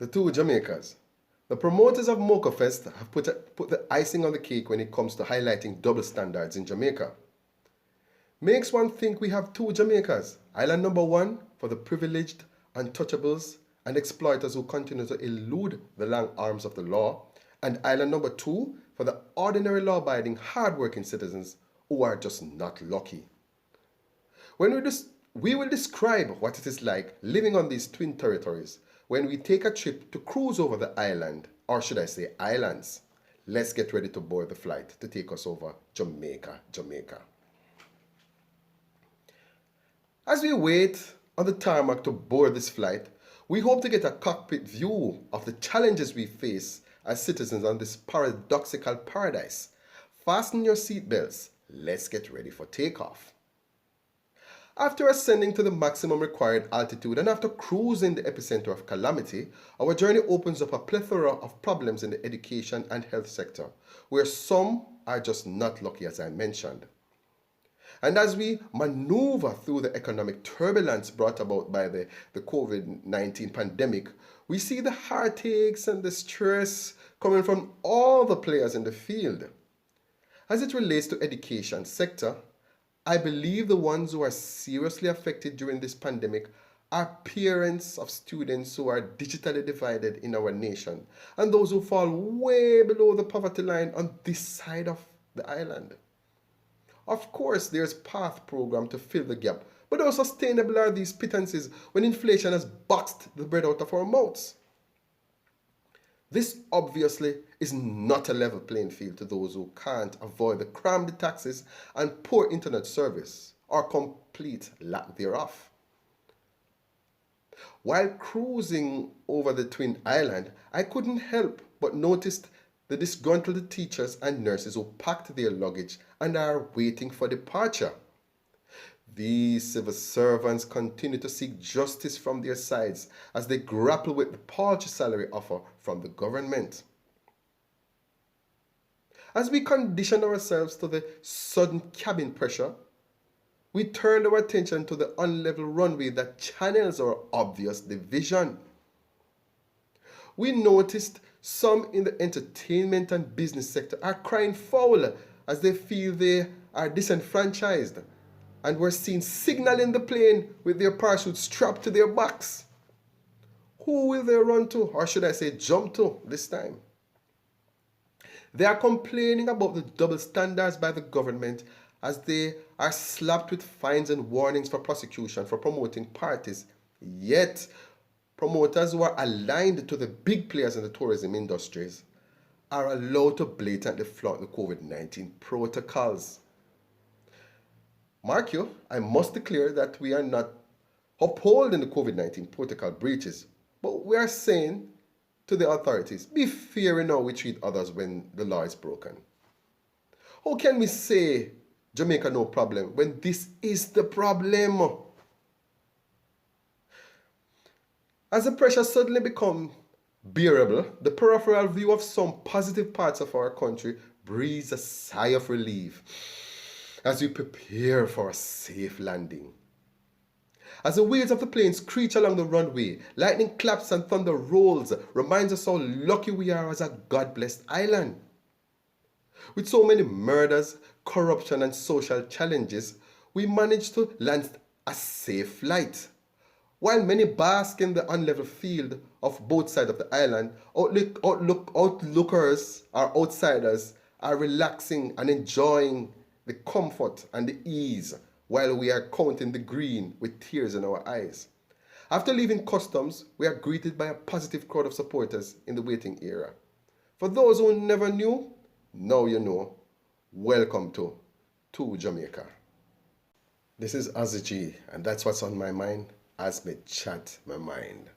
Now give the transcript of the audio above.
The two Jamaicas. The promoters of Mocha Fest have put the icing on the cake when it comes to highlighting double standards in Jamaica. Makes one think we have two Jamaicas. Island number one for the privileged, untouchables, and exploiters who continue to elude the long arms of the law, and island number two for the ordinary law-abiding, hardworking citizens who are just not lucky. We will describe what it is like living on these twin territories when we take a trip to cruise over the island, or should I say islands. Let's get ready to board the flight to take us over Jamaica. As we wait on the tarmac to board this flight, we hope to get a cockpit view of the challenges we face as citizens on this paradoxical paradise. Fasten your seatbelts. Let's get ready for takeoff. After ascending to the maximum required altitude and after cruising the epicenter of calamity, our journey opens up a plethora of problems in the education and health sector, where some are just not lucky, as I mentioned. And as we maneuver through the economic turbulence brought about by the COVID-19 pandemic, we see the heartaches and the stress coming from all the players in the field. As it relates to education sector, I believe the ones who are seriously affected during this pandemic are parents of students who are digitally divided in our nation and those who fall way below the poverty line on this side of the island. Of course, there's PATH program to fill the gap, but how sustainable are these pittances when inflation has boxed the bread out of our mouths? This obviously is not a level playing field to those who can't avoid the crammed taxes and poor internet service or complete lack thereof. While cruising over the Twin Island, I couldn't help but notice the disgruntled teachers and nurses who packed their luggage and are waiting for departure. These civil servants continue to seek justice from their sides as they grapple with the paltry salary offer from the government. As we condition ourselves to the sudden cabin pressure, we turned our attention to the unlevel runway that channels our obvious division. We noticed some in the entertainment and business sector are crying foul as they feel they are disenfranchised and were seen signaling the plane with their parachute strapped to their backs. Who will they run to, or should I say jump to this time? They are complaining about the double standards by the government as they are slapped with fines and warnings for prosecution for promoting parties. Yet, promoters who are aligned to the big players in the tourism industries are allowed to blatantly flout the COVID-19 protocols. Mark you, I must declare that we are not upholding the COVID-19 protocol breaches, but we are saying to the authorities, be fair in how we treat others when the law is broken. How can we say Jamaica no problem when this is the problem? As the pressure suddenly becomes bearable, the peripheral view of some positive parts of our country breathes a sigh of relief as we prepare for a safe landing. As the wheels of the plane screech along the runway, lightning claps and thunder rolls reminds us how lucky we are as a God-blessed island. With so many murders, corruption and social challenges, we managed to land a safe flight. While many bask in the unlevel field of both sides of the island, outlookers or outsiders are relaxing and enjoying the comfort and the ease while we are counting the green with tears in our eyes. After leaving customs, we are greeted by a positive crowd of supporters in the waiting area. For those who never knew, now you know. Welcome to Two Jamaica. This is Ossie, and that's what's on my mind as me chat my mind.